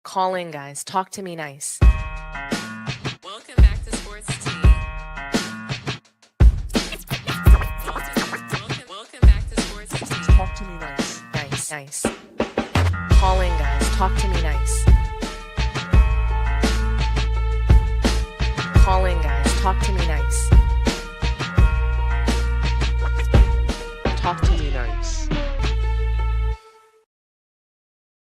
Calling, guys. Talk to me nice. Welcome back to Sports Tea. Welcome back to Sports Tea. Talk to me nice. Nice. Calling, guys. Talk to me nice. Calling, guys. Talk to me nice. Talk to me nice.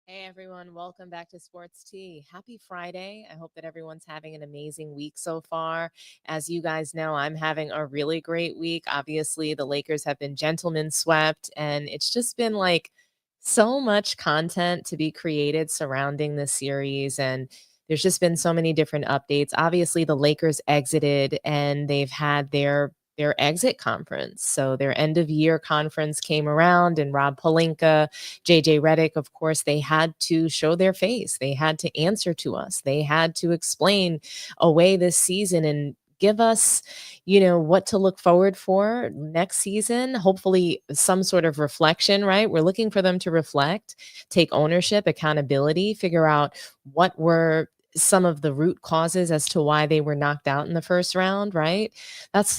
Hey everyone, welcome back to Sports Tea. Happy Friday. I hope that everyone's having an amazing week so far. As you guys know, I'm having a really great week. Obviously, the Lakers have been gentlemen swept, and it's just been like so much content to be created surrounding this series. And there's just been so many different updates. Obviously, the Lakers exited and they've had their exit conference. So their end of year conference came around, and Rob Pelinka, JJ Redick, of course, they had to show their face. They had to answer to us. They had to explain away this season and give us, what to look forward for next season. Hopefully, some sort of reflection, right? We're looking for them to reflect, take ownership, accountability, figure out what were some of the root causes as to why they were knocked out in the first round, right?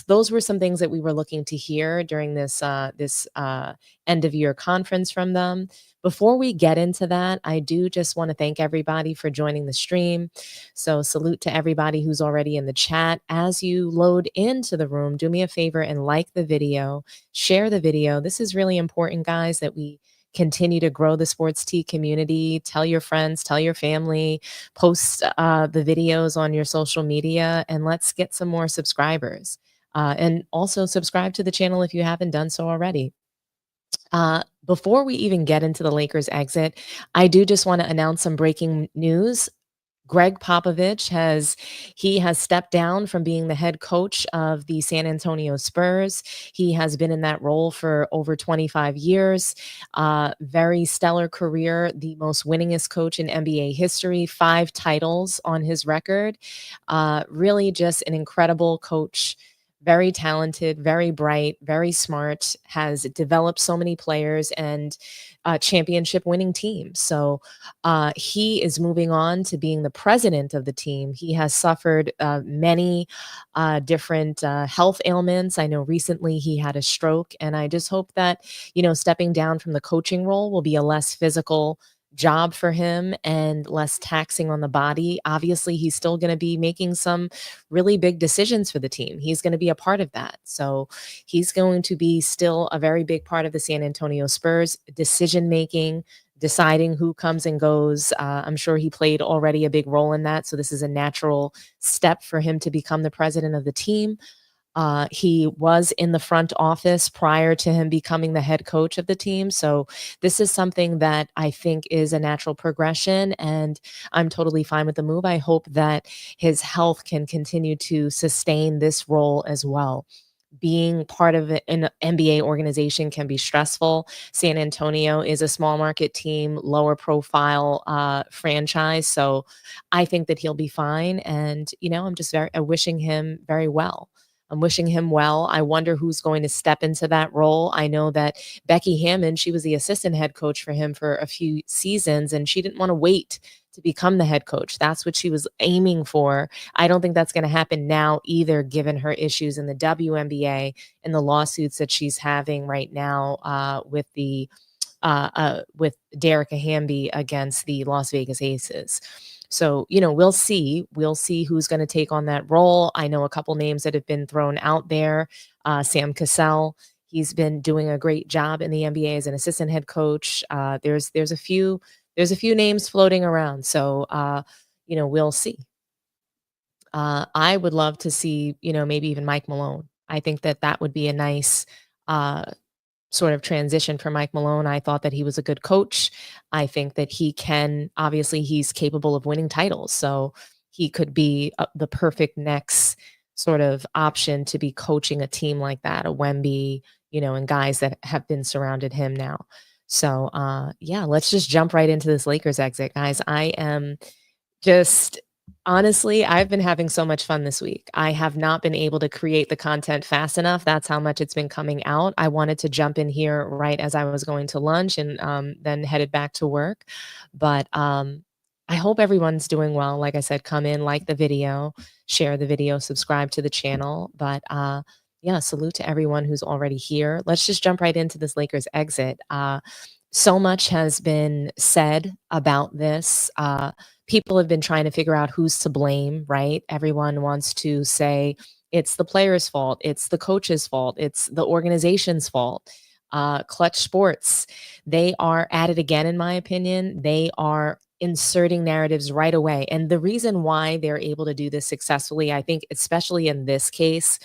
Those were some things that we were looking to hear during this end of year conference from them. Before we get into that, I do just want to thank everybody for joining the stream. So, salute to everybody who's already in the chat. As you load into the room, do me a favor and like the video, share the video. This is really important, guys, that we continue to grow the sports tea community. Tell your friends, tell your family, post the videos on your social media, and let's get some more subscribers. And also subscribe to the channel if you haven't done so already. Before we even get into the Lakers exit, I do just want to announce some breaking news. Greg Popovich has stepped down from being the head coach of the San Antonio Spurs. He has been in that role for over 25 years. Very stellar career, the most winningest coach in NBA history, 5 titles on his record. Really just an incredible coach. Very talented, very bright, very smart, has developed so many players and championship winning teams. So he is moving on to being the president of the team. He has suffered many different health ailments. I know recently he had a stroke, and I just hope that, stepping down from the coaching role will be a less physical job for him and less taxing on the body. Obviously, he's still going to be making some really big decisions for the team. He's going to be a part of that. So he's going to be still a very big part of the San Antonio Spurs decision making, deciding who comes and goes. I'm sure he played already a big role in that. So this is a natural step for him to become the president of the team. He was in the front office prior to him becoming the head coach of the team. So this is something that I think is a natural progression, and I'm totally fine with the move. I hope that his health can continue to sustain this role as well. Being part of an NBA organization can be stressful. San Antonio is a small market team, lower profile franchise. So I think that he'll be fine. And, I'm just wishing him very well. I'm wishing him well. I wonder who's going to step into that role. I know that Becky Hammond, she was the assistant head coach for him for a few seasons, and she didn't want to wait to become the head coach. That's what she was aiming for. I don't think that's going to happen now either, given her issues in the WNBA and the lawsuits that she's having right now with Derica Hamby against the Las Vegas Aces. So, we'll see. We'll see who's going to take on that role. I know a couple names that have been thrown out there. Sam Cassell, he's been doing a great job in the NBA as an assistant head coach. There's a few names floating around. So, we'll see. I would love to see, maybe even Mike Malone. I think that would be a nice sort of transition for Mike Malone. I thought that he was a good coach. I think that obviously he's capable of winning titles. So he could be the perfect next sort of option to be coaching a team like that, a Wemby, and guys that have been surrounded him now. So yeah, let's just jump right into this Lakers exit, guys. I am just honestly, I've been having so much fun this week. I have not been able to create the content fast enough. That's how much it's been coming out. I wanted to jump in here right as I was going to lunch and then headed back to work. But I hope everyone's doing well. Like I said, come in, like the video, share the video, subscribe to the channel. But yeah, salute to everyone who's already here. Let's just jump right into this Lakers exit. So much has been said about this. People have been trying to figure out who's to blame, right? Everyone wants to say it's the player's fault, it's the coach's fault, it's the organization's fault. Clutch Sports, they are at it again, in my opinion. They are inserting narratives right away. And the reason why they're able to do this successfully, I think, especially in this case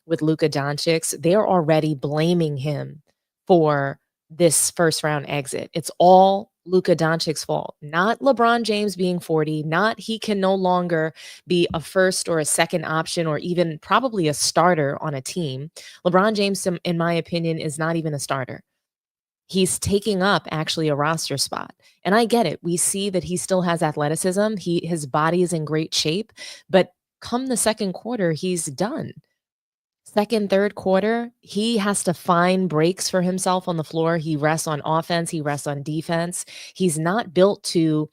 with Luka Doncic, they're already blaming him for this first round exit. It's all Luka Doncic's fault, not LeBron James being 40, not he can no longer be a first or a second option or even probably a starter on a team. LeBron James, in my opinion, is not even a starter. He's taking up actually a roster spot. And I get it. We see that he still has athleticism. His body is in great shape, but come the second quarter, he's done. Second, third quarter, he has to find breaks for himself on the floor. He rests on offense, he rests on defense. He's not built to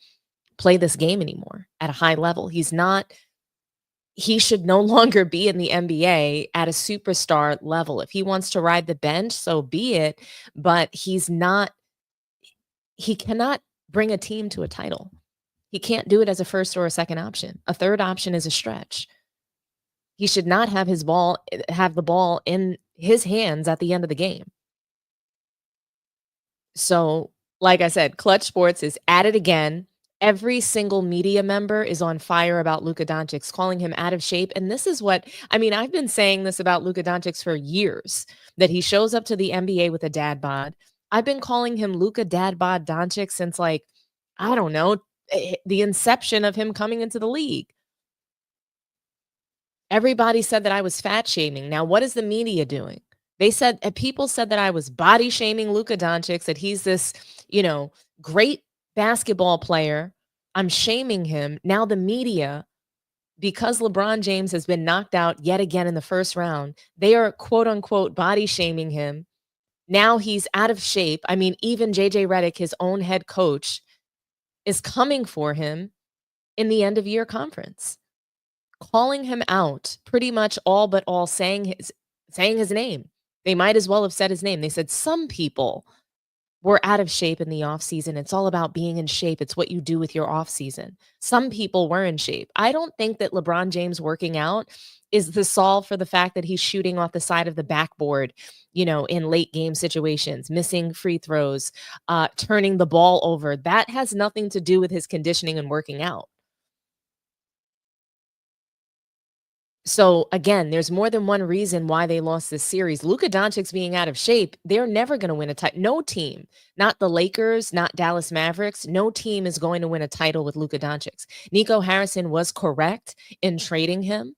play this game anymore at a high level. He should no longer be in the NBA at a superstar level. If he wants to ride the bench, so be it, but he cannot bring a team to a title. He can't do it as a first or a second option. A third option is a stretch. He should not have the ball in his hands at the end of the game. So, like I said, Clutch Sports is at it again. Every single media member is on fire about Luka Doncic, calling him out of shape. And this is what I mean. I've been saying this about Luka Doncic for years, that he shows up to the NBA with a dad bod. I've been calling him Luka Dad Bod Doncic since, like, I don't know, the inception of him coming into the league. Everybody said that I was fat shaming. Now, what is the media doing? They said people said that I was body shaming Luka Doncic, that he's this, great basketball player. I'm shaming him. Now the media, because LeBron James has been knocked out yet again in the first round, they are quote unquote body shaming him. Now he's out of shape. I mean, even JJ Redick, his own head coach, is coming for him in the end of year conference, calling him out, pretty much all but all saying his name. They might as well have said his name. They said some people were out of shape in the offseason. It's all about being in shape. It's what you do with your offseason. Some people were in shape. I don't think that LeBron James working out is the solve for the fact that he's shooting off the side of the backboard, in late game situations, missing free throws, turning the ball over. That has nothing to do with his conditioning and working out. So again, there's more than one reason why they lost this series. Luka Doncic being out of shape, they're never going to win a title. No team, not the Lakers, not Dallas Mavericks, no team is going to win a title with Luka Doncic. Nico Harrison was correct in trading him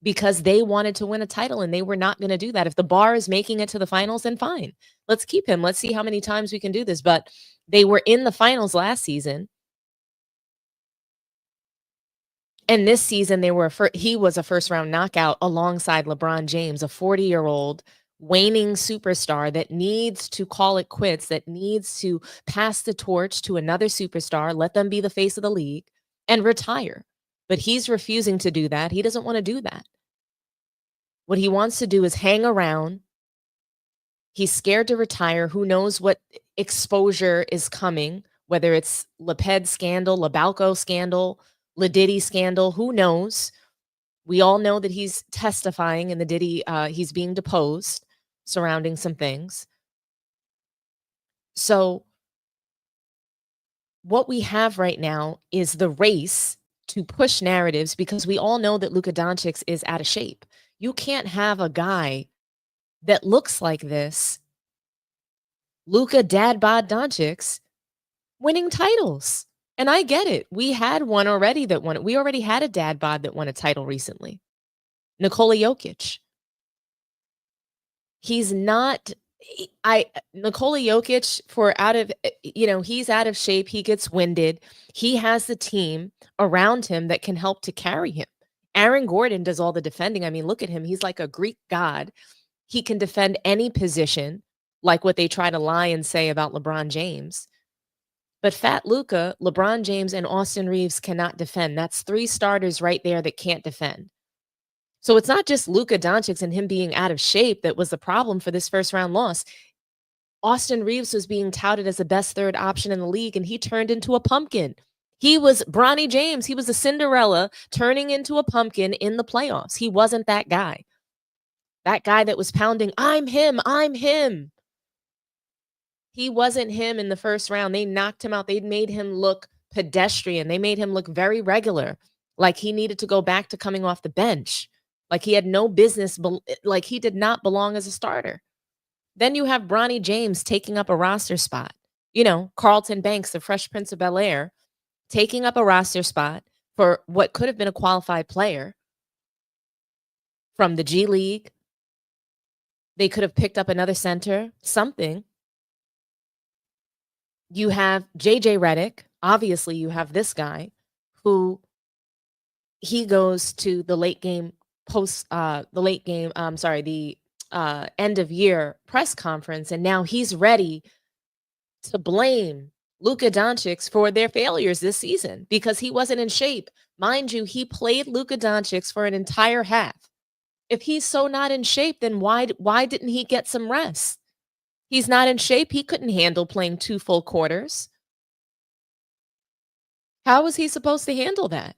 because they wanted to win a title and they were not going to do that. If the bar is making it to the finals, then fine. Let's keep him. Let's see how many times we can do this. But they were in the finals last season. And this season, he was a first round knockout alongside LeBron James, a 40-year-old waning superstar that needs to call it quits, that needs to pass the torch to another superstar, let them be the face of the league, and retire. But he's refusing to do that. He doesn't want to do that. What he wants to do is hang around. He's scared to retire. Who knows what exposure is coming, whether it's LePed scandal, LeBalco scandal, Diddy scandal, who knows? We all know that he's testifying in the Diddy, he's being deposed surrounding some things. So what we have right now is the race to push narratives because we all know that Luka Doncic is out of shape. You can't have a guy that looks like this, Luka Dad Bod Doncic, winning titles. And I get it. We had one already that won it. We already had a dad bod that won a title recently. Nikola Jokic. He's not Nikola Jokic he's out of shape. He gets winded. He has the team around him that can help to carry him. Aaron Gordon does all the defending. I mean, look at him. He's like a Greek god. He can defend any position, like what they try to lie and say about LeBron James. But Fat Luka, LeBron James, and Austin Reeves cannot defend. That's 3 starters right there that can't defend. So it's not just Luka Doncic and him being out of shape that was the problem for this first round loss. Austin Reeves was being touted as the best third option in the league, and he turned into a pumpkin. He was Bronny James. He was a Cinderella turning into a pumpkin in the playoffs. He wasn't that guy. That guy that was pounding, I'm him, I'm him. He wasn't him in the first round. They knocked him out. They made him look pedestrian. They made him look very regular, like he needed to go back to coming off the bench, like he had no business, like he did not belong as a starter. Then you have Bronny James taking up a roster spot. You know, Carlton Banks, the Fresh Prince of Bel-Air, taking up a roster spot for what could have been a qualified player from the G League. They could have picked up another center, something. You have JJ Redick. Obviously, you have this guy who he goes to the late game end of year press conference, and now he's ready to blame Luka Doncic for their failures this season because he wasn't in shape. Mind you, he played Luka Doncic for an entire half. If he's so not in shape, then why didn't he get some rest? He's not in shape. He couldn't handle playing 2 full quarters. How was he supposed to handle that?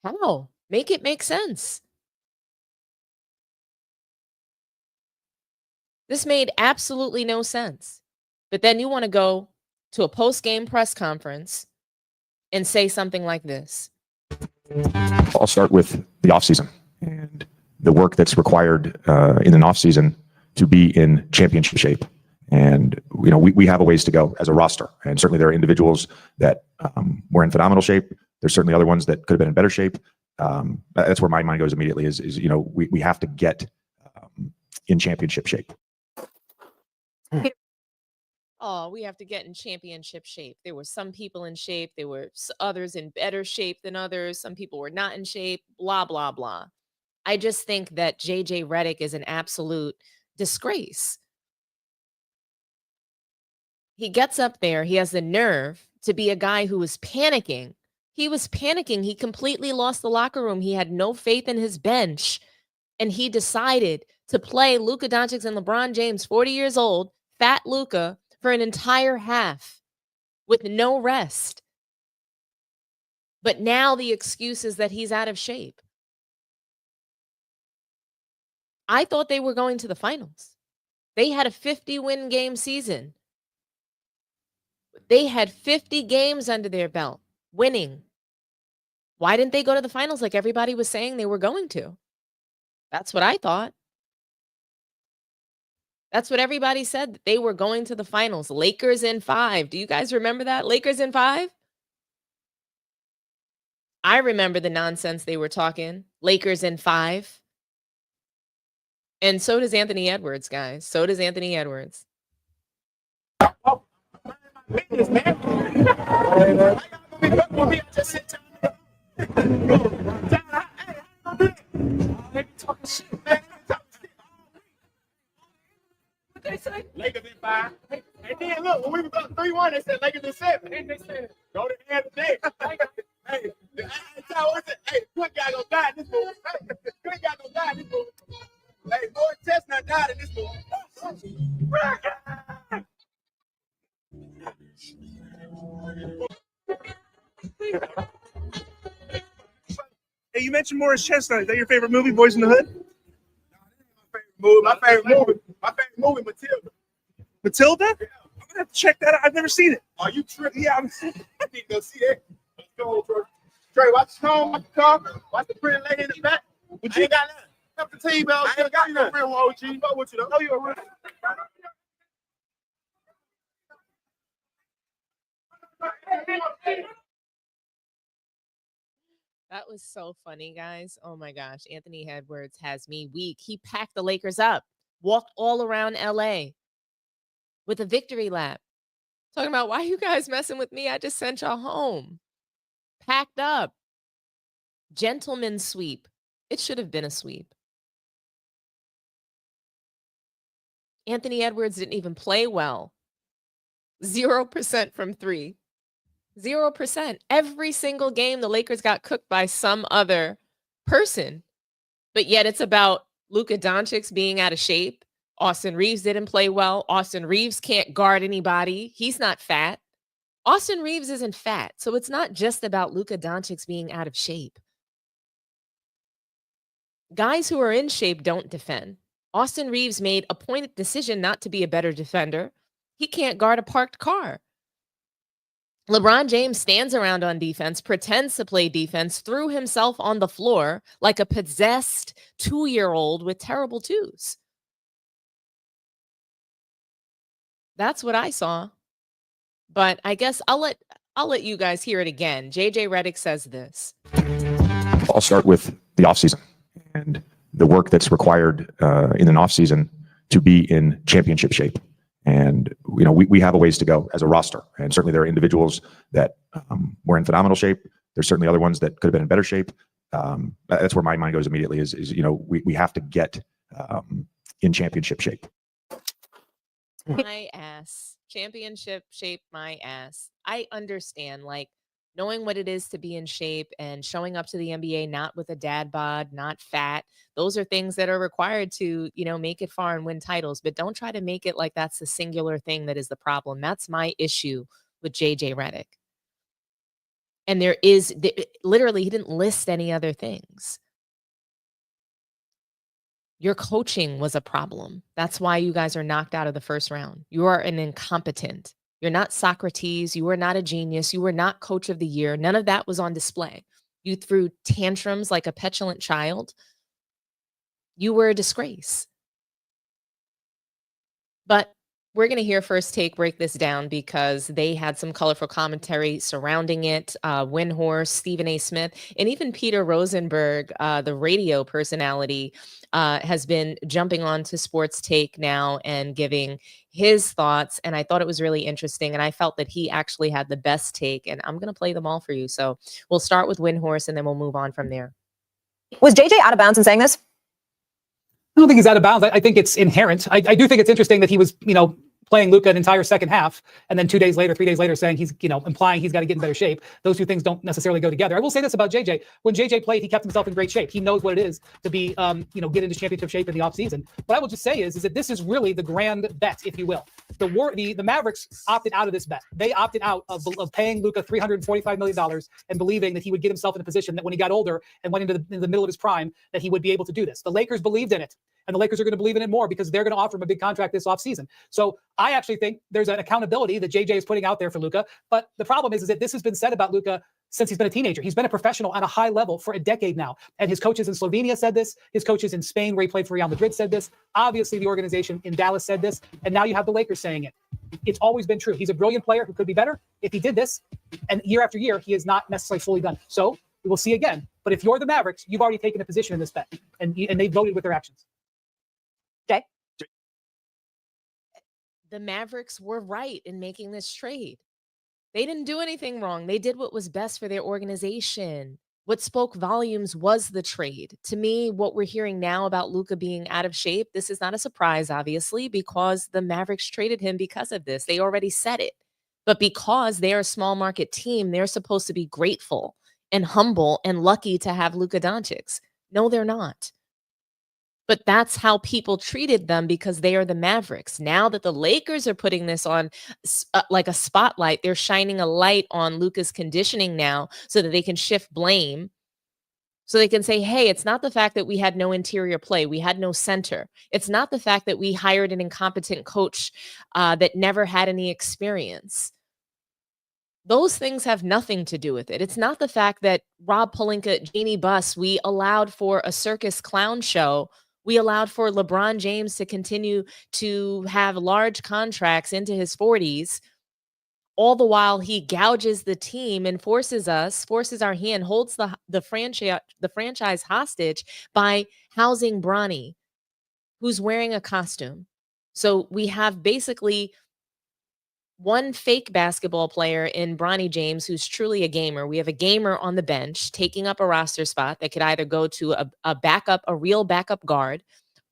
How? Make it make sense. This made absolutely no sense. But then you want to go to a post-game press conference and say something like this. I'll start with the offseason and the work that's required in an offseason to be in championship shape. And, you know, we have a ways to go as a roster. And certainly there are individuals that were in phenomenal shape. There's certainly other ones that could have been in better shape. That's where my mind goes immediately is you know, we have to get in championship shape. Oh, we have to get in championship shape. There were some people in shape. There were others in better shape than others. Some people were not in shape, blah, blah, blah. I just think that JJ Redick is an absolute disgrace. He gets up there. He has the nerve to be a guy who was panicking. He was panicking. He completely lost the locker room. He had no faith in his bench. And he decided to play Luka Doncic and LeBron James, 40 years old, fat Luka, for an entire half with no rest. But now the excuse is that he's out of shape. I thought they were going to the finals. They had a 50-win game season. They had 50 games under their belt, winning. Why didn't they go to the finals like everybody was saying they were going to? That's what I thought. That's what everybody said, that they were going to the finals. Lakers in 5. Do you guys remember that? Lakers in 5? I remember the nonsense they were talking. Lakers in 5. And so does Anthony Edwards, guys. So does Anthony Edwards. They say Lakers in 5. And then look, when we was up 3-1, they said Lakers in 7. And they said, go to the end of the day. Hey, Quick guy gonna die in this movie. Quick guy gonna die in this movie. Hey, boy, Chestnut died in this movie. Hey, you mentioned Morris Chestnut. Is that your favorite movie, Boys in the Hood? My favorite movie, Matilda. Matilda? I'm gonna have to check that out. I've never seen it. Are you tripping? Yeah, I need to go see that. Let's go, Trey. Trey, watch the home, watch the car, watch the pretty lady in the back. What you got none? Up the team, bell. I ain't got no real OG. Fuck with you though. Oh, you a real. That was so funny, guys. Oh my gosh. Anthony Edwards has me weak. He packed the Lakers up, walked all around LA with a victory lap. Talking about, why you guys messing with me? I just sent y'all home. Packed up. Gentleman's sweep. It should have been a sweep. Anthony Edwards didn't even play well. 0% from three. 0%. Every single game, the Lakers got cooked by some other person. But yet it's about Luka Doncic being out of shape. Austin Reeves didn't play well. Austin Reeves can't guard anybody. He's not fat. Austin Reeves isn't fat. So it's not just about Luka Doncic being out of shape. Guys who are in shape don't defend. Austin Reeves made a pointed decision not to be a better defender. He can't guard a parked car. LeBron James stands around on defense, pretends to play defense, threw himself on the floor like a possessed 2-year-old with terrible twos. That's what I saw. But I guess I'll let you guys hear it again. JJ Redick says this. I'll start with the offseason and the work that's required in an offseason to be in championship shape. And, we have a ways to go as a roster. And certainly there are individuals that were in phenomenal shape. There's certainly other ones that could have been in better shape. That's where my mind goes immediately is we have to get in championship shape. My ass. Championship shape, my ass. I understand, knowing what it is to be in shape and showing up to the NBA not with a dad bod, not fat. Those are things that are required to, make it far and win titles. But don't try to make it like that's the singular thing that is the problem. That's my issue with JJ Redick. And literally, he didn't list any other things. Your coaching was a problem. That's why you guys are knocked out of the first round. You are an incompetent. You're not Socrates. You were not a genius. You were not coach of the year. None of that was on display. You threw tantrums like a petulant child. You were a disgrace. But we're going to hear First Take break this down because they had some colorful commentary surrounding it. Windhorse, Stephen A. Smith, and even Peter Rosenberg, the radio personality, has been jumping on to Sports Take now and giving his thoughts. And I thought it was really interesting. And I felt that he actually had the best take. And I'm going to play them all for you. So we'll start with Windhorse and then we'll move on from there. Was JJ out of bounds in saying this? I don't think he's out of bounds. I think it's inherent. I do think it's interesting that he was, playing Luka an entire second half, and then 3 days later saying he's, implying he's got to get in better shape. Those two things don't necessarily go together. I will say this about JJ. When JJ played, he kept himself in great shape. He knows what it is to be, get into championship shape in the offseason. What I will just say is that this is really the grand bet, if you will. The Mavericks opted out of this bet. They opted out of paying Luka $345 million and believing that he would get himself in a position that when he got older and went into the middle of his prime, that he would be able to do this. The Lakers believed in it. And the Lakers are going to believe in it more because they're going to offer him a big contract this offseason. So I actually think there's an accountability that JJ is putting out there for Luka. But the problem is that this has been said about Luka since he's been a teenager. He's been a professional on a high level for a decade now. And his coaches in Slovenia said this. His coaches in Spain, where he played for Real Madrid, said this. Obviously, the organization in Dallas said this. And now you have the Lakers saying it. It's always been true. He's a brilliant player who could be better if he did this. And year after year, he is not necessarily fully done. So we will see again. But if you're the Mavericks, you've already taken a position in this bet. And they voted with their actions. Jay? The Mavericks were right in making this trade. They didn't do anything wrong. They did what was best for their organization. What spoke volumes was the trade. To me, what we're hearing now about Luka being out of shape, this is not a surprise, obviously, because the Mavericks traded him because of this. They already said it. But because they're a small market team, they're supposed to be grateful and humble and lucky to have Luka Doncic. No, they're not. But that's how people treated them because they are the Mavericks. Now that the Lakers are putting this on like a spotlight, they're shining a light on Luka's conditioning now so that they can shift blame. So they can say, hey, it's not the fact that we had no interior play. We had no center. It's not the fact that we hired an incompetent coach that never had any experience. Those things have nothing to do with it. It's not the fact that Rob Pelinka, Jeannie Buss, we allowed for a circus clown show. We allowed for LeBron James to continue to have large contracts into his 40s, all the while he gouges the team and forces our hand, holds the franchise hostage by housing Bronny, who's wearing a costume. So we have basically one fake basketball player in Bronny James, who's truly a gamer. We have a gamer on the bench taking up a roster spot that could either go to a real backup guard,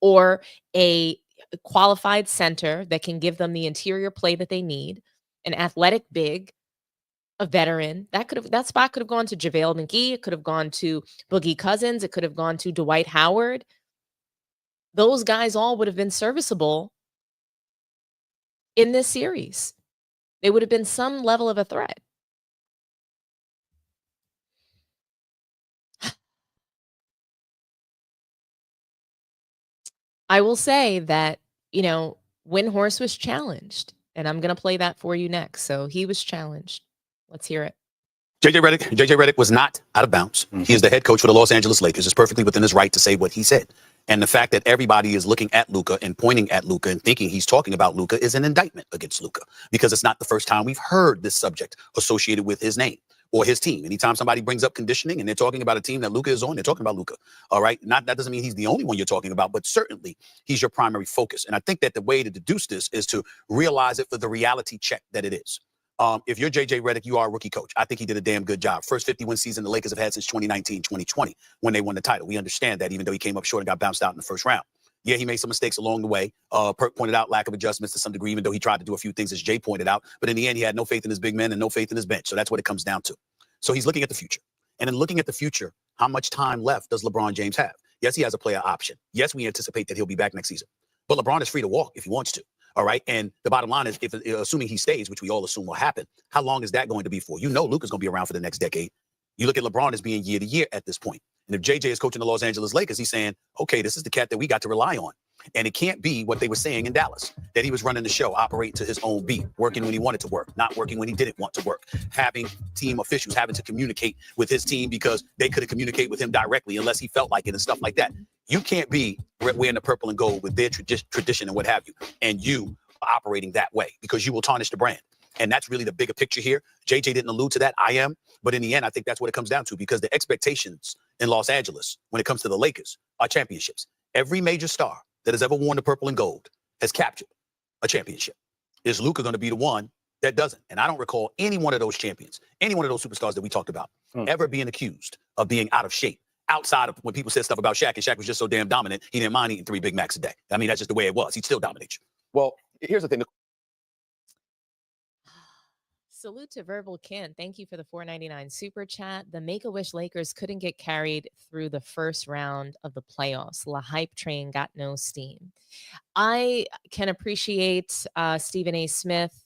or a qualified center that can give them the interior play that they need. an athletic big, a veteran. That spot could have gone to JaVale McGee. It could have gone to Boogie Cousins. It could have gone to Dwight Howard. Those guys all would have been serviceable in this series. They would have been some level of a threat. I will say that, Windhorse was challenged, and I'm going to play that for you next. So he was challenged. Let's hear it. JJ Redick was not out of bounds. He is the head coach for the Los Angeles Lakers. It's perfectly within his right to say what he said. And the fact that everybody is looking at Luka and pointing at Luka and thinking he's talking about Luka is an indictment against Luka, because it's not the first time we've heard this subject associated with his name or his team. Anytime somebody brings up conditioning and they're talking about a team that Luka is on, they're talking about Luka. All right. That doesn't mean he's the only one you're talking about, but certainly he's your primary focus. And I think that the way to deduce this is to realize it for the reality check that it is. If you're JJ Redick, you are a rookie coach. I think he did a damn good job. First 50-win season the Lakers have had since 2019, 2020, when they won the title. We understand that, even though he came up short and got bounced out in the first round. Yeah, he made some mistakes along the way. Perk pointed out lack of adjustments to some degree, even though he tried to do a few things, as Jay pointed out. But in the end, he had no faith in his big men and no faith in his bench. So that's what it comes down to. So he's looking at the future. And in looking at the future, how much time left does LeBron James have? Yes, he has a player option. Yes, we anticipate that he'll be back next season. But LeBron is free to walk if he wants to. All right. And the bottom line is, if assuming he stays, which we all assume will happen, how long is that going to be for? Luka's going to be around for the next decade. You look at LeBron as being year to year at this point. And if JJ is coaching the Los Angeles Lakers, he's saying, okay, this is the cat that we got to rely on. And it can't be what they were saying in Dallas, that he was running the show, operating to his own beat, working when he wanted to work, not working when he didn't want to work, having team officials having to communicate with his team because they couldn't communicate with him directly unless he felt like it and stuff like that. You can't be wearing the purple and gold with their tradition and what have you, and you operating that way, because you will tarnish the brand. And that's really the bigger picture here. JJ didn't allude to that. I am. But in the end, I think that's what it comes down to, because the expectations in Los Angeles when it comes to the Lakers are championships. Every major star that has ever worn the purple and gold has captured a championship. Is Luka going to be the one that doesn't? And I don't recall any one of those champions, any one of those superstars that we talked about, ever being accused of being out of shape, outside of when people said stuff about Shaq, and Shaq was just so damn dominant, he didn't mind eating 3 Big Macs a day. I mean, that's just the way it was. He'd still dominate you. Well, here's the thing. Salute to Verbal Ken. Thank you for the $4.99 super chat. The Make-A-Wish Lakers couldn't get carried through the first round of the playoffs. La hype train got no steam. I can appreciate Stephen A. Smith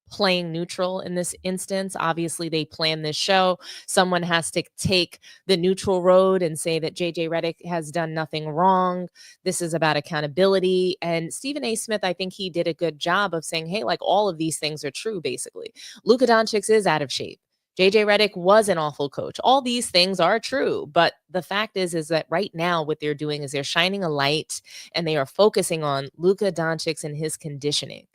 playing neutral in this instance. Obviously, they planned this show. Someone has to take the neutral road and say that JJ Redick has done nothing wrong. This is about accountability. And Stephen A. Smith, I think he did a good job of saying, hey, like, all of these things are true, basically. Luka Doncic is out of shape. JJ Redick was an awful coach. All these things are true. But the fact is that right now what they're doing is they're shining a light and they are focusing on Luka Doncic and his conditioning.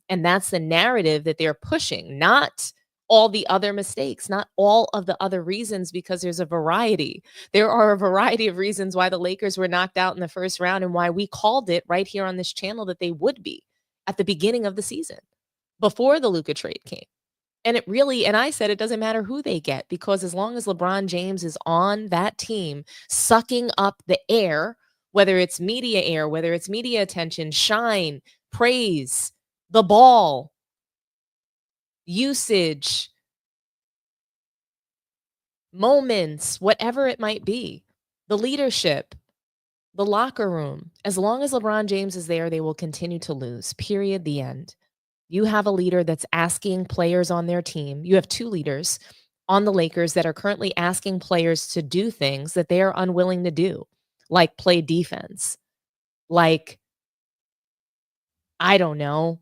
And that's the narrative that they're pushing, not all the other mistakes, not all of the other reasons, because there's a variety. There are a variety of reasons why the Lakers were knocked out in the first round and why we called it right here on this channel that they would be at the beginning of the season, before the Luka trade came. And I said it doesn't matter who they get, because as long as LeBron James is on that team, sucking up the air, whether it's media air, whether it's media attention, shine, praise, the ball, usage, moments, whatever it might be, the leadership, the locker room, as long as LeBron James is there, they will continue to lose. Period. The end. You have a leader that's asking players on their team. You have 2 leaders on the Lakers that are currently asking players to do things that they are unwilling to do, like play defense, like, I don't know,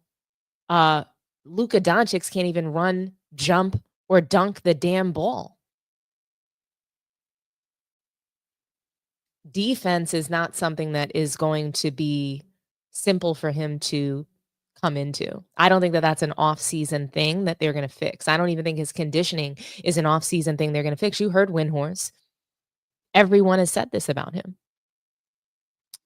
Luka Doncic can't even run, jump, or dunk the damn ball. Defense is not something that is going to be simple for him to come into. I don't think that that's an off-season thing that they're going to fix. I don't even think his conditioning is an off-season thing they're going to fix. You heard Windhorse. Everyone has said this about him.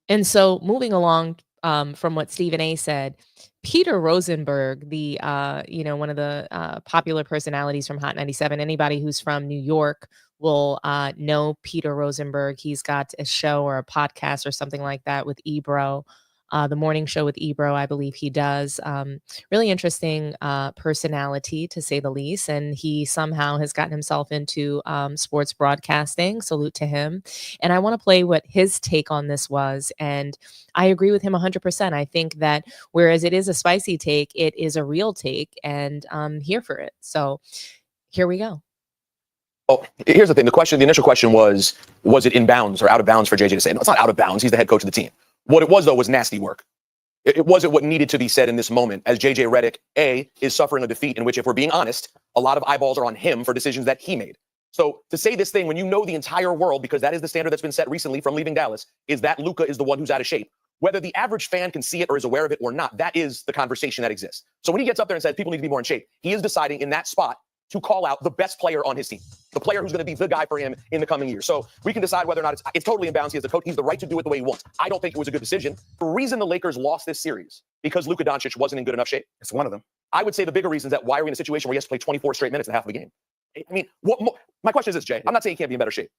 And so moving along from what Stephen A. said, Peter Rosenberg, the one of the popular personalities from Hot 97, anybody who's from New York will know Peter Rosenberg. He's got a show or a podcast or something like that with Ebro. the morning show with Ebro, I believe he does. Really interesting personality, to say the least. And he somehow has gotten himself into sports broadcasting. Salute to him. And I want to play what his take on this was. And I agree with him 100%. I think that whereas it is a spicy take, it is a real take. And I'm here for it. So here we go. Oh, here's the thing. The initial question was it in bounds or out of bounds for JJ to say? No, it's not out of bounds. He's the head coach of the team. What it was, though, was nasty work. It wasn't what needed to be said in this moment, as JJ Redick, is suffering a defeat in which, if we're being honest, a lot of eyeballs are on him for decisions that he made. So to say this thing when you know the entire world, because that is the standard that's been set recently from leaving Dallas, is that Luka is the one who's out of shape. Whether the average fan can see it or is aware of it or not, that is the conversation that exists. So when he gets up there and says people need to be more in shape, he is deciding in that spot to call out the best player on his team, the player who's going to be the guy for him in the coming years. So we can decide whether or not it's totally in bounds. He has the coach. He's the right to do it the way he wants. I don't think it was a good decision. The reason the Lakers lost this series because Luka Doncic wasn't in good enough shape. It's one of them. I would say the bigger reason is that why are we in a situation where he has to play 24 straight minutes and half of a game? I mean, my question is this, Jay. I'm not saying he can't be in better shape.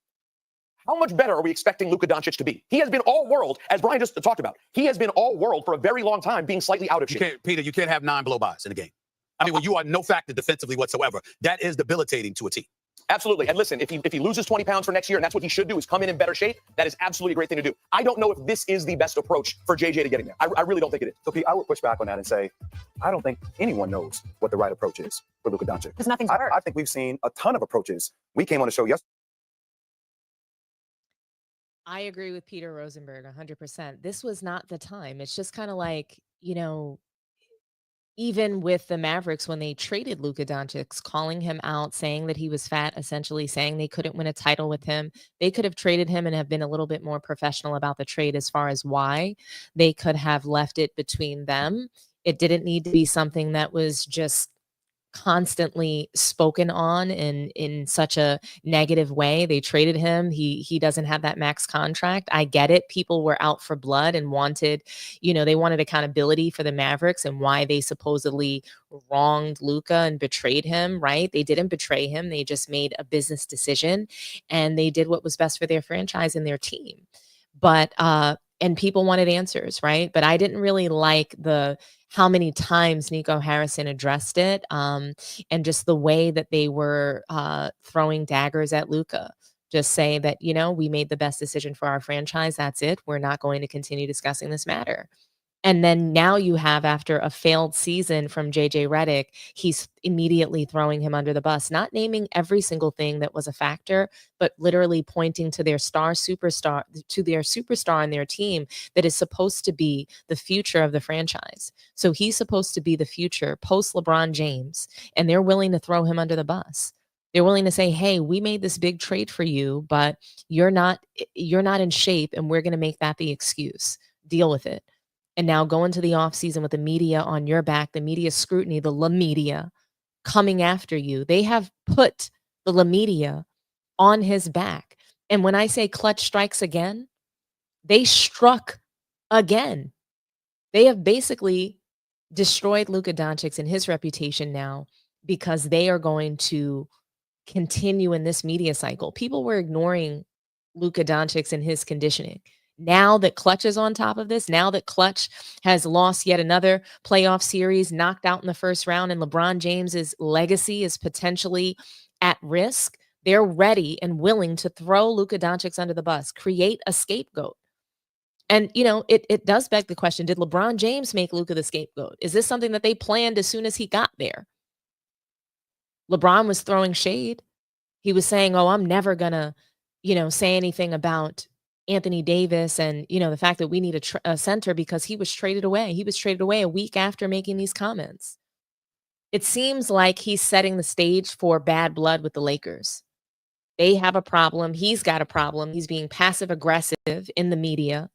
How much better are we expecting Luka Doncic to be? He has been all world, as Brian just talked about. He has been all world for a very long time, being slightly out of shape. Peter, you can't have 9 blow-bys in a game. I mean, when you are no factor defensively whatsoever, that is debilitating to a team. Absolutely. And listen, if he loses 20 pounds for next year, and that's what he should do, is come in better shape, that is absolutely a great thing to do. I don't know if this is the best approach for JJ to getting there. I really don't think it is. So, Pete, I would push back on that and say, I don't think anyone knows what the right approach is for Luka Doncic. Because nothing's worked. I think we've seen a ton of approaches. We came on the show yesterday. I agree with Peter Rosenberg 100%. This was not the time. It's just kind of like, even with the Mavericks, when they traded Luka Doncic, calling him out, saying that he was fat, essentially saying they couldn't win a title with him, they could have traded him and have been a little bit more professional about the trade as far as why. They could have left it between them. It didn't need to be something that was just constantly spoken on in such a negative way. They traded him. He doesn't have that max contract. I get it. People were out for blood and wanted, they wanted accountability for the Mavericks and why they supposedly wronged Luka and betrayed him, right? They didn't betray him. They just made a business decision and they did what was best for their franchise and their team. But and people wanted answers, right? But I didn't really like how many times Nico Harrison addressed it, and just the way that they were throwing daggers at Luka. Just say that, we made the best decision for our franchise. That's it. We're not going to continue discussing this matter. And then now you have, after a failed season from JJ Redick, he's immediately throwing him under the bus, not naming every single thing that was a factor, but literally pointing to their superstar on their team that is supposed to be the future of the franchise. So he's supposed to be the future post LeBron James, and they're willing to throw him under the bus. They're willing to say, hey, we made this big trade for you, but you're not in shape, and we're going to make that the excuse. Deal with it. And now go into the offseason with the media on your back, the media scrutiny, the La Media coming after you. They have put the La Media on his back. And when I say Klutch strikes again, they struck again. They have basically destroyed Luka Doncic and his reputation now because they are going to continue in this media cycle. People were ignoring Luka Doncic and his conditioning. Now that Klutch is on top of this, now that Klutch has lost yet another playoff series, knocked out in the first round, and LeBron James's legacy is potentially at risk, they're ready and willing to throw Luka Doncic under the bus, create a scapegoat. And, it does beg the question, did LeBron James make Luka the scapegoat? Is this something that they planned as soon as he got there? LeBron was throwing shade. He was saying, oh, I'm never going to, say anything about Anthony Davis and, the fact that we need a center because he was traded away. He was traded away a week after making these comments. It seems like he's setting the stage for bad blood with the Lakers. They have a problem. He's got a problem. He's being passive aggressive in the media.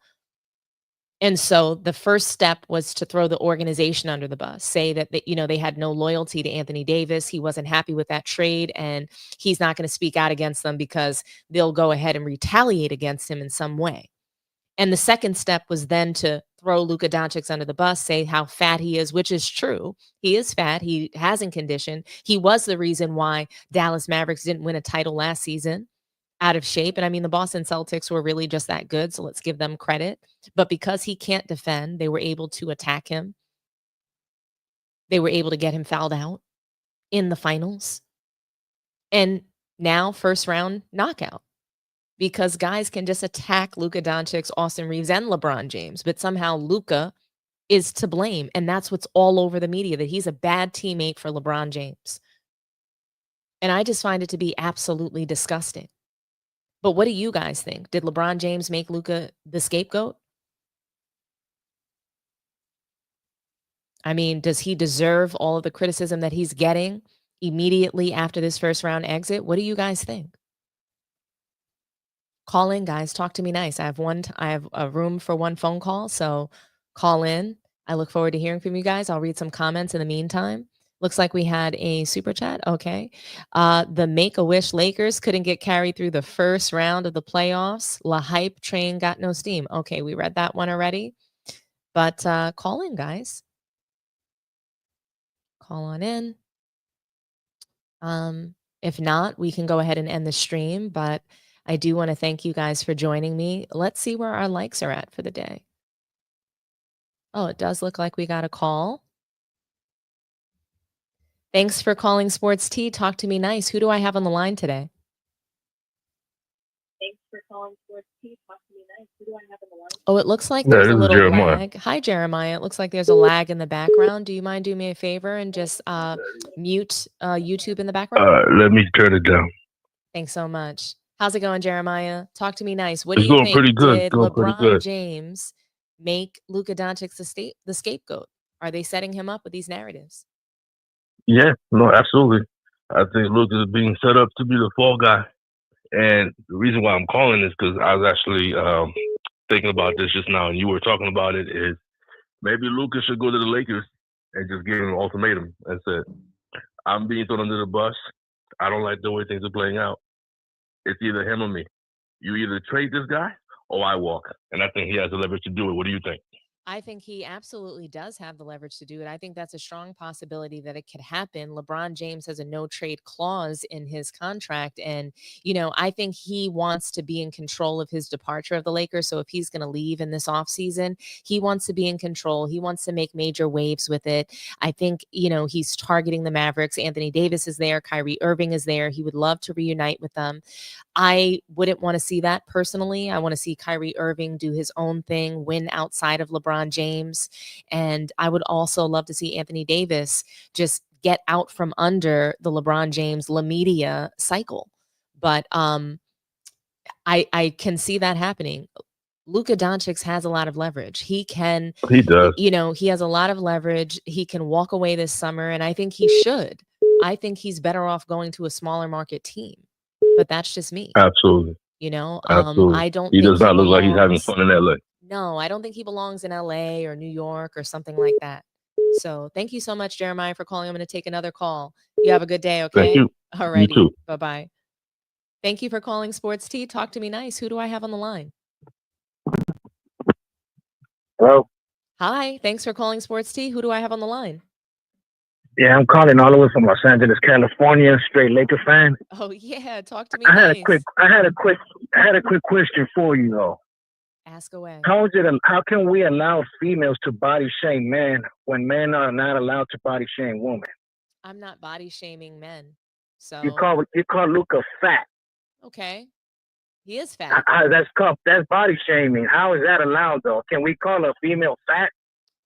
And so the first step was to throw the organization under the bus, say that they had no loyalty to Anthony Davis. He wasn't happy with that trade, and he's not going to speak out against them because they'll go ahead and retaliate against him in some way. And the second step was then to throw Luka Doncic under the bus, say how fat he is, which is true. He is fat. He hasn't conditioned. He was the reason why Dallas Mavericks didn't win a title last season. out of shape. And I mean, the Boston Celtics were really just that good, so let's give them credit. But because he can't defend, they were able to attack him. They were able to get him fouled out in the finals. And now, first round knockout. Because guys can just attack Luka Doncic, Austin Reeves, and LeBron James, but somehow Luka is to blame. And that's what's all over the media, that he's a bad teammate for LeBron James. And I just find it to be absolutely disgusting. But what do you guys think? Did LeBron James make Luka the scapegoat? I mean, does he deserve all of the criticism that he's getting immediately after this first round exit? What do you guys think? Call in, guys. Talk to me nice. I have a room for one phone call, so call in. I look forward to hearing from you guys. I'll read some comments in the meantime. Looks like we had a super chat. Okay. The Make-A-Wish Lakers couldn't get carried through the first round of the playoffs. La Hype train got no steam. Okay, we read that one already. But call in, guys. Call on in. If not, we can go ahead and end the stream, but I do want to thank you guys for joining me. Let's see where our likes are at for the day. Oh, it does look like we got a call. Thanks for calling Sports Tea. Talk to me nice. Who do I have on the line today? Thanks for calling Sports Tea. Talk to me nice. Who do I have on the line? Oh, it looks like there's a little lag. Hi, Jeremiah. It looks like there's a lag in the background. Do you mind doing me a favor and just mute YouTube in the background? Let me turn it down. Thanks so much. How's it going, Jeremiah? Talk to me nice. What do It's you going think? pretty good. Did Going pretty LeBron good. James make Luka Doncic the scapegoat? Are they setting him up with these narratives? Yeah, no, absolutely. I think Luka is being set up to be the fall guy. And the reason why I'm calling is because I was actually thinking about this just now, and you were talking about it, is maybe Luka should go to the Lakers and just give him an ultimatum and say, I'm being thrown under the bus. I don't like the way things are playing out. It's either him or me. You either trade this guy or I walk. And I think he has the leverage to do it. What do you think? I think he absolutely does have the leverage to do it. I think that's a strong possibility that it could happen. LeBron James has a no trade clause in his contract. And, I think he wants to be in control of his departure of the Lakers. So if he's going to leave in this offseason, he wants to be in control. He wants to make major waves with it. I think, he's targeting the Mavericks. Anthony Davis is there. Kyrie Irving is there. He would love to reunite with them. I wouldn't want to see that personally. I want to see Kyrie Irving do his own thing, win outside of LeBron James. And I would also love to see Anthony Davis just get out from under the LeBron James La Media cycle. But I can see that happening. Luka Doncic has a lot of leverage. He does. He has a lot of leverage. He can walk away this summer, and I think he should. I think he's better off going to a smaller market team. But that's just me. Absolutely. Absolutely. I don't He think does not look like he's having fun in LA. No, I don't think he belongs in LA or New York or something like that. So thank you so much, Jeremiah, for calling. I'm going to take another call. You have a good day, okay? Thank you. All righty. You too. Bye-bye. Thank you for calling Sports Tea. Talk to me nice. Who do I have on the line? Hello? Hi. Thanks for calling Sports Tea. Who do I have on the line? Yeah, I'm calling all the way from Los Angeles, California, straight Laker fan. Oh yeah, talk to me I had nice. I had a quick question for you though. Ask away. How can we allow females to body shame men when men are not allowed to body shame women? I'm not body shaming men. So You call Luka fat. okay. He is fat. That's body shaming. How is that allowed though? Can we call a female fat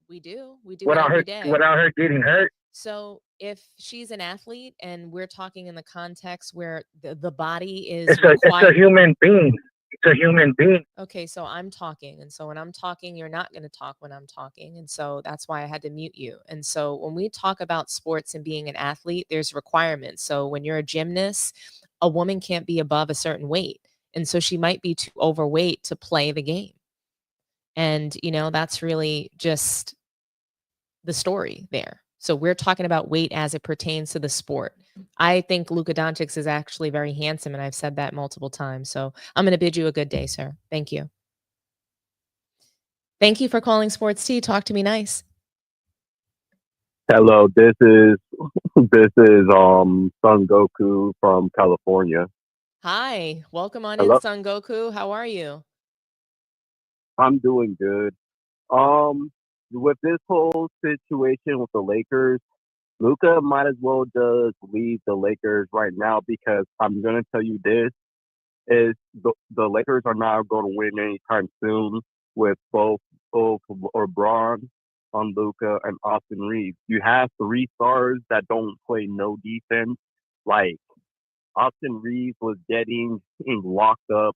We do it without every her day. without her getting hurt? So if she's an athlete and we're talking in the context where the body is It's a human being. It's a human being. Okay, so I'm talking. And so when I'm talking, you're not going to talk when I'm talking. And so that's why I had to mute you. And so when we talk about sports and being an athlete, there's requirements. So when you're a gymnast, a woman can't be above a certain weight. And so she might be too overweight to play the game. And, that's really just the story there. So we're talking about weight as it pertains to the sport. I think Luka Doncic is actually very handsome, and I've said that multiple times. So I'm going to bid you a good day, sir. Thank you. Thank you for calling Sports Tea. Talk to me nice. Hello, this is Son Goku from California. Hi, welcome on in, Hello. Son Goku. How are you? I'm doing good. With this whole situation with the Lakers, Luka might as well just leave the Lakers right now because I'm gonna tell you this is the Lakers are not going to win anytime soon with both LeBron on Luka and Austin Reeves. You have three stars that don't play no defense. Like Austin Reeves was getting locked up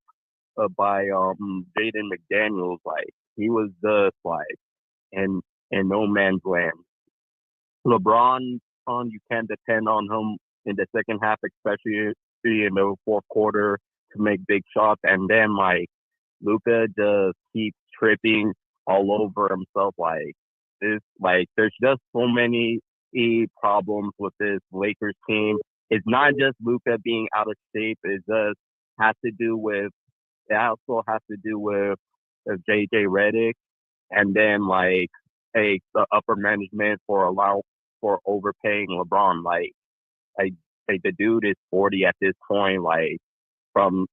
by Jaden McDaniels. Like he was just like in no man's land. LeBron, you can't depend on him in the second half, especially in the fourth quarter to make big shots. And then like Luka just keeps tripping all over himself. Like this, like there's just so many problems with this Lakers team. It's not just Luka being out of shape. It just has to do with. It also has to do with JJ Redick, and then like the upper management for overpaying LeBron. Like, like the dude is 40 at this point. From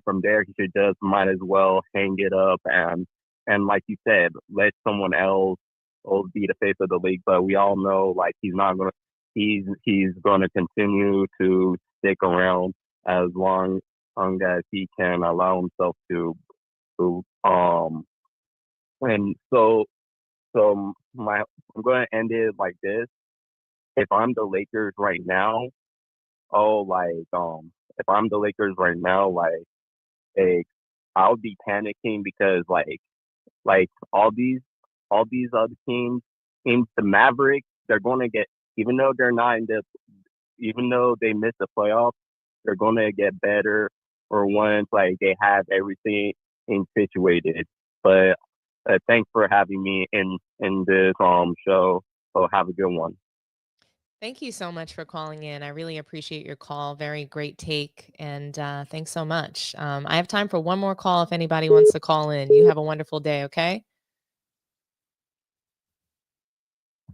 from there, he should just might as well hang it up and like you said, let someone else be the face of the league. But we all know like he's not gonna he's gonna continue to stick around as long as he can allow himself to and so my I'm gonna end it like this. If I'm the Lakers right now, oh if I'm the Lakers right now, eh, I'll be panicking because like all these other teams, the Mavericks, they're gonna get even though they're not in the even though they miss the playoffs, they're gonna get better or once like they have everything in situated. But thanks for having me in this show. So have a good one. Thank you so much for calling in. I really appreciate your call. Very great take. And thanks so much. I have time for one more call if anybody wants to call in. You have a wonderful day, okay?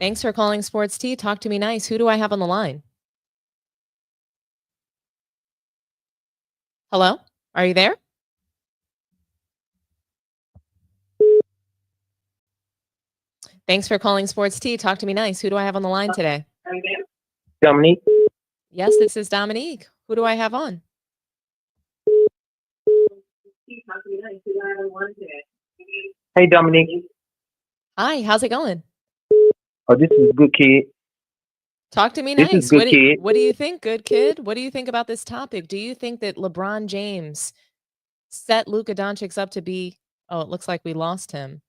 Thanks for calling Sports Tea. Talk to me nice. Who do I have on the line? Hello? Are you there? Thanks for calling Sports Tea. Talk to me nice. Who do I have on the line today? Dominique. Yes, this is Dominique. Who do I have on? Hey, Dominique. Hi, how's it going? Oh, this is good kid. Talk to me This is nice. good kid. What do you think, good kid? What do you think about this topic? Do you think that LeBron James set Luka Doncic up to be oh, it looks like we lost him.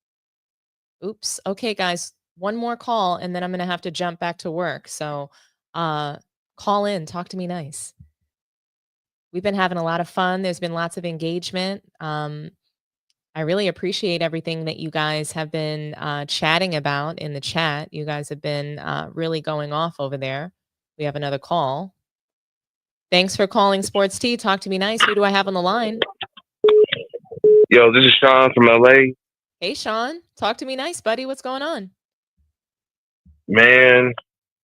Oops. Okay, guys, one more call and then I'm gonna have to jump back to work. So call in, talk to me nice. We've been having a lot of fun. There's been lots of engagement. I really appreciate everything that you guys have been chatting about in the chat. You guys have been really going off over there. We have another call. Thanks for calling Sports Tea. Talk to me nice. Who do I have on the line? Yo, this is Sean from LA. Hey, Sean. Talk to me nice, buddy. What's going on? Man,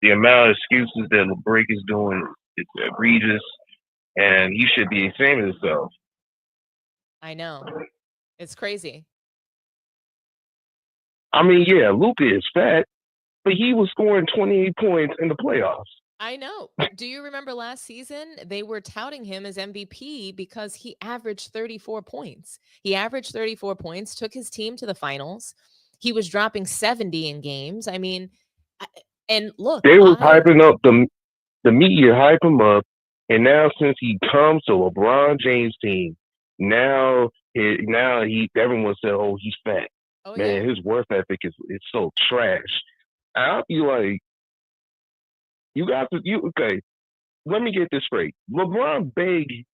the amount of excuses that LeBron is doing is egregious, and he should be ashamed of himself. I know. It's crazy. I mean, yeah, Luka is fat, but he was scoring 28 points in the playoffs. I know. Do you remember last season? They were touting him as MVP because he averaged 34 points. He averaged 34 points, took his team to the finals. He was dropping 70 in games. I mean, and look, They were hyping up the media, hype him up, and now since he comes to LeBron James' team, now everyone said, "Oh, he's fat." Oh, Man, yeah. his work ethic is so trash. I'll be like, okay. Let me get this straight. LeBron begged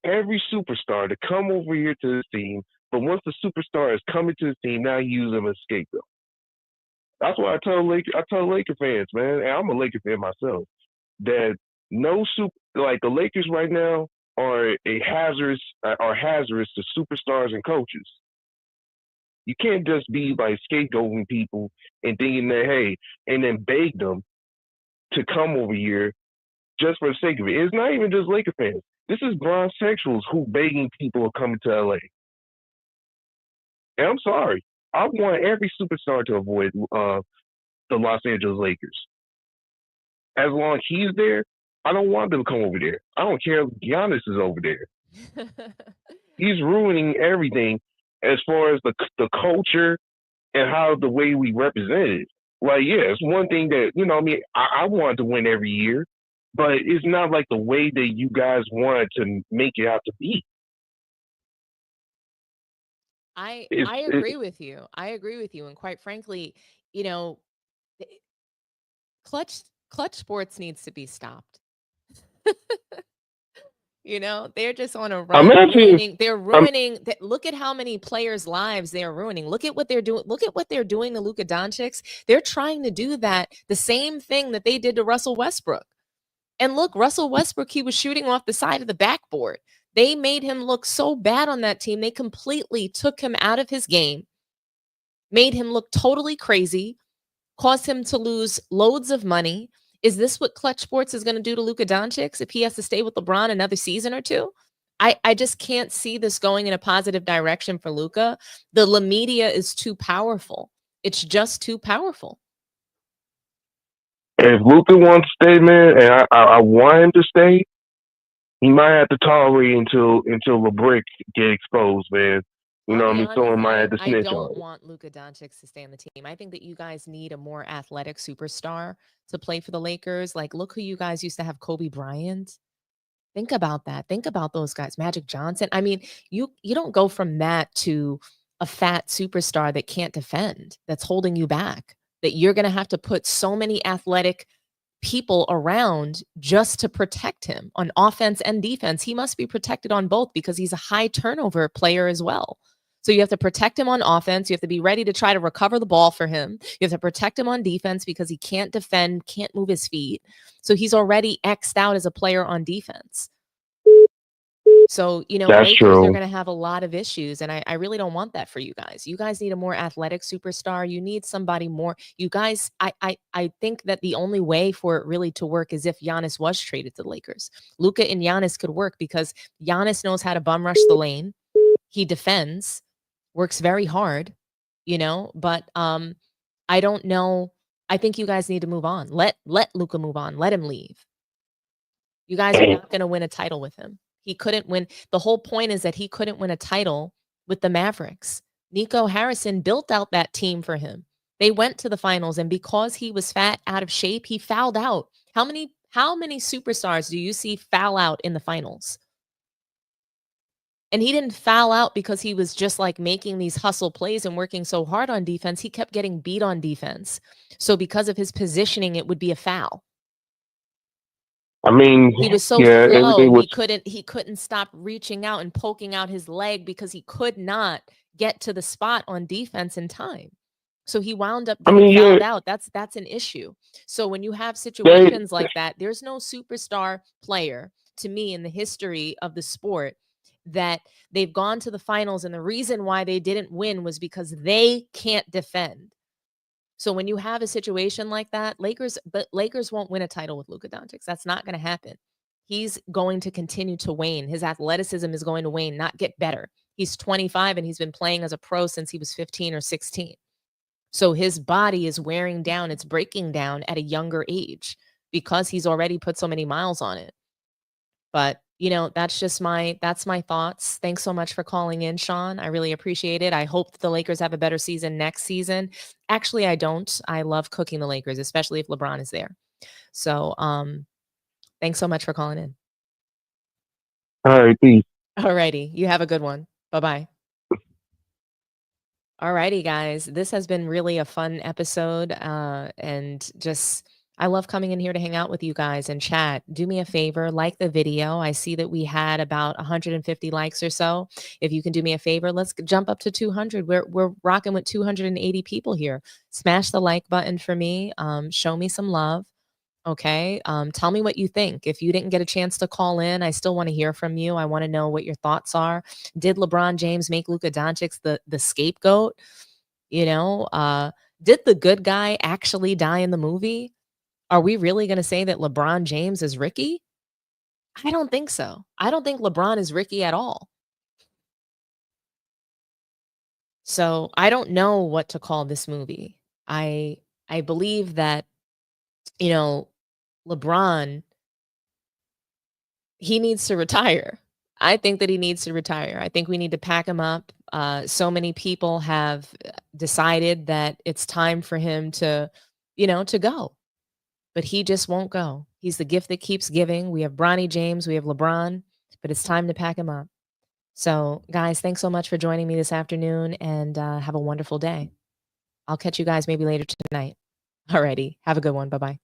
every superstar to come over here to his team, but once the superstar is coming to his team, now he uses them as scapegoat. That's why I tell Laker fans, man, and I'm a Laker fan myself, that the Lakers right now are hazardous to superstars and coaches. You can't just be like scapegoating people and thinking that, hey, and then beg them to come over here just for the sake of it. It's not even just Laker fans. This is bisexuals who begging people to come to LA. And I'm sorry. I want every superstar to avoid the Los Angeles Lakers. As long as he's there, I don't want them to come over there. I don't care if Giannis is over there. He's ruining everything as far as the culture and how the way we represent it. Like, yeah, it's one thing that, you know, I mean, I want to win every year, but it's not like the way that you guys want to make it out to be. I agree with you. I agree with you. And quite frankly, you know, Clutch Sports needs to be stopped. You know, they're just on a run. They're ruining. Look at how many players' lives they're ruining. Look at what they're doing. Look at what they're doing to Luka Doncic. They're trying to do the same thing that they did to Russell Westbrook. And look, Russell Westbrook, he was shooting off the side of the backboard. They made him look so bad on that team. They completely took him out of his game, made him look totally crazy, caused him to lose loads of money. Is this what Klutch Sports is going to do to Luka Doncic if he has to stay with LeBron another season or two? I just can't see this going in a positive direction for Luka. The La Media is too powerful. It's just too powerful. If Luka wants to stay, man, and I want him to stay, he might have to tolerate until LeBrick get exposed, man. You know what I mean? Someone might have to snitch I on don't him. want Luka Doncic to stay on the team. I think that you guys need a more athletic superstar to play for the Lakers. Like, look who you guys used to have, Kobe Bryant. Think about that. Think about those guys, Magic Johnson. I mean, you don't go from that to a fat superstar that can't defend, that's holding you back, that you're going to have to put so many athletic people around just to protect him on offense and defense. He must be protected on both because he's a high turnover player as well. So you have to protect him on offense. You have to be ready to try to recover the ball for him. You have to protect him on defense because he can't defend, can't move his feet. So he's already X'd out as a player on defense. So, you know, Lakers are going to have a lot of issues, and I really don't want that for you guys. You guys need a more athletic superstar. You need somebody more. You guys, I think that the only way for it really to work is if Giannis was traded to the Lakers. Luka and Giannis could work because Giannis knows how to bum rush the lane. He defends, works very hard, you know, but I don't know. I think you guys need to move on. Let Luka move on. Let him leave. You guys are not going to win a title with him. He couldn't win. The whole point is that he couldn't win a title with the Mavericks. Nico Harrison built out that team for him. They went to the finals, and because he was fat, out of shape, he fouled out. How many superstars do you see foul out in the finals? And he didn't foul out because he was just like making these hustle plays and working so hard on defense. He kept getting beat on defense. So because of his positioning, it would be a foul. I mean, he was so slow. He couldn't stop reaching out and poking out his leg because he could not get to the spot on defense in time. So he wound up getting fouled out. That's an issue. So when you have situations like that, there's no superstar player to me in the history of the sport that they've gone to the finals, and the reason why they didn't win was because they can't defend. So when you have a situation like that, Lakers won't win a title with Luka Doncic. That's not going to happen. He's going to continue to wane. His athleticism is going to wane, not get better. He's 25 and he's been playing as a pro since he was 15 or 16. So his body is wearing down. It's breaking down at a younger age because he's already put so many miles on it. But, you know, that's my thoughts. Thanks so much for calling in, Sean. I really appreciate it. I hope that the Lakers have a better season next season. Actually, I don't. I love cooking the Lakers, especially if LeBron is there. So, thanks so much for calling in. All right, peace. All righty. You have a good one. Bye-bye. All righty, guys. This has been really a fun episode. And just, I love coming in here to hang out with you guys and chat. Do me a favor, like the video. I see that we had about 150 likes or so. If you can do me a favor, let's jump up to 200. We're rocking with 280 people here. Smash the like button for me. Show me some love. Okay. Tell me what you think. If you didn't get a chance to call in, I still want to hear from you. I want to know what your thoughts are. Did LeBron James make Luka Doncic the scapegoat? You know, did the good guy actually die in the movie? Are we really going to say that LeBron James is Ricky? I don't think so. I don't think LeBron is Ricky at all. So I don't know what to call this movie. I believe that, you know, LeBron, he needs to retire. I think that he needs to retire. I think we need to pack him up. So many people have decided that it's time for him to, to go. But he just won't go. He's the gift that keeps giving. We have Bronny James, we have LeBron, but it's time to pack him up. So, guys, thanks so much for joining me this afternoon, and have a wonderful day. I'll catch you guys maybe later tonight. Alrighty. Have a good one. Bye-bye.